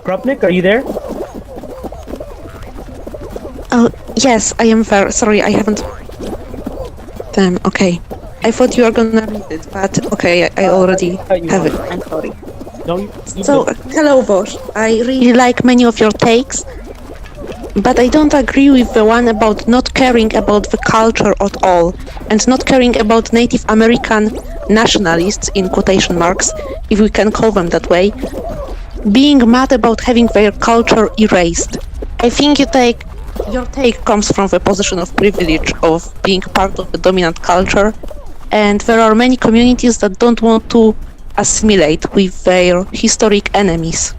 Kropnik, are you there? Oh, yes, I am there. Sorry, I haven't... Damn, okay. I thought you were gonna read it, but okay, I already have it. I'm sorry. No, you So, hello, Vaush. I really like many of your takes, but I don't agree with the one about not caring about the culture at all, and not caring about Native American nationalists, in quotation marks, if we can call them that way, being mad about having their culture erased. I think your take comes from the position of privilege of being part of the dominant culture, and there are many communities that don't want to assimilate with their historic enemies.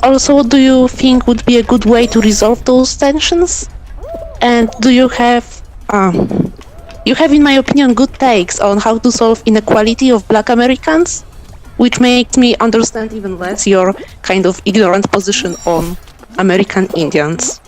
Also, what do you think would be a good way to resolve those tensions? And do you have, in my opinion, good takes on how to solve inequality of Black Americans? Which makes me understand even less your kind of ignorant position on American Indians.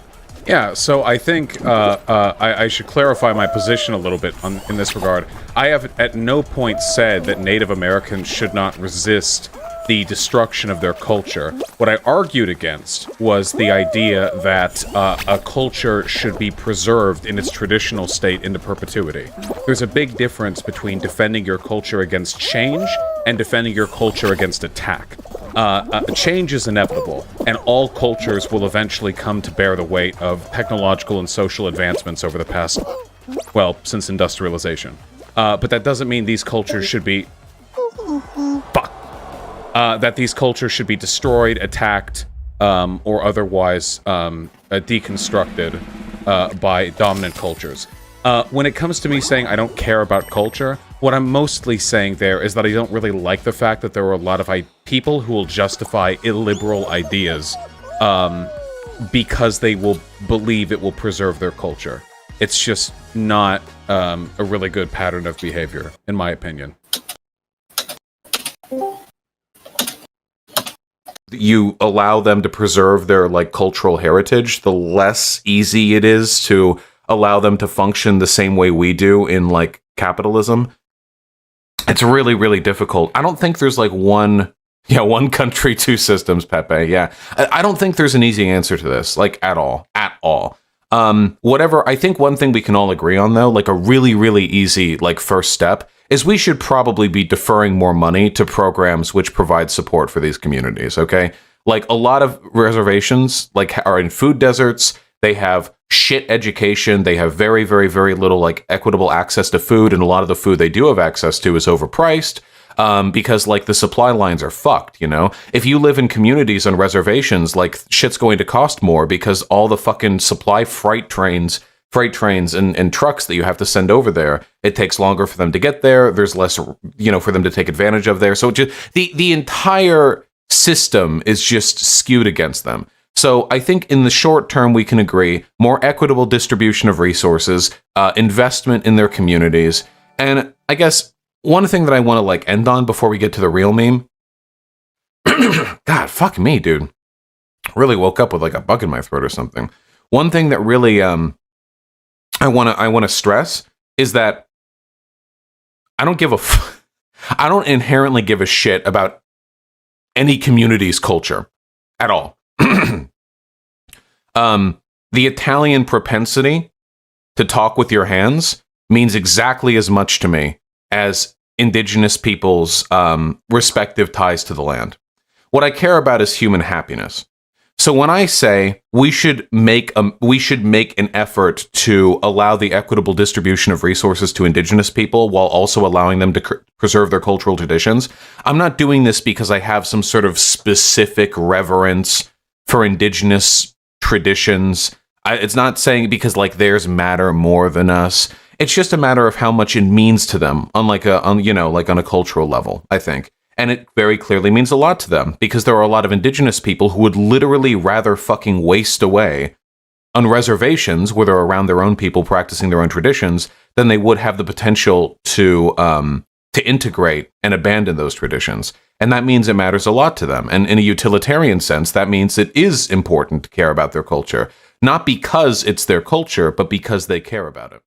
Yeah, so I think I should clarify my position a little bit in this regard. I have at no point said that Native Americans should not resist the destruction of their culture. What I argued against was the idea that a culture should be preserved in its traditional state into perpetuity. There's a big difference between defending your culture against change and defending your culture against attack. Change is inevitable, and all cultures will eventually come to bear the weight of technological and social advancements over the past, well, since industrialization. But that doesn't mean these cultures should be... that these cultures should be destroyed, attacked, or otherwise deconstructed by dominant cultures. When it comes to me saying I don't care about culture, what I'm mostly saying there is that I don't really like the fact that there are a lot of people who will justify illiberal ideas because they will believe it will preserve their culture. It's just not a really good pattern of behavior, in my opinion. You allow them to preserve their, like, cultural heritage, the less easy it is to allow them to function the same way we do in, like, capitalism. It's really, really difficult. I don't think there's, like, one country, two systems, Pepe, yeah. I don't think there's an easy answer to this, like, at all. Whatever, I think one thing we can all agree on, though, like, a really, really easy, like, first step, is we should probably be deferring more money to programs which provide support for these communities, okay? Like, a lot of reservations, like, are in food deserts, they have shit education, they have very, very, very little, like, equitable access to food, and a lot of the food they do have access to is overpriced, because, like, the supply lines are fucked, you know? If you live in communities on reservations, like, shit's going to cost more because all the fucking supply freight trains and trucks that you have to send over there, it takes longer for them to get there, there's less, you know, for them to take advantage of there, so just, the entire system is just skewed against them. So I think in the short term we can agree, more equitable distribution of resources, investment in their communities, and I guess one thing that I want to, like, end on before we get to the real meme, God, fuck me, dude. Really woke up with, like, a bug in my throat or something. One thing that really, I want to stress is that I don't inherently give a shit about any community's culture at all. The Italian propensity to talk with your hands means exactly as much to me as indigenous people's respective ties to the land. What I care about is human happiness. So when I say we should make an effort to allow the equitable distribution of resources to indigenous people while also allowing them to preserve their cultural traditions, I'm not doing this because I have some sort of specific reverence for indigenous traditions. It's not saying because, like, theirs matter more than us. It's just a matter of how much it means to them on a cultural level, I think. And it very clearly means a lot to them, because there are a lot of indigenous people who would literally rather fucking waste away on reservations where they're around their own people practicing their own traditions than they would have the potential to integrate and abandon those traditions. And that means it matters a lot to them. And in a utilitarian sense, that means it is important to care about their culture, not because it's their culture, but because they care about it.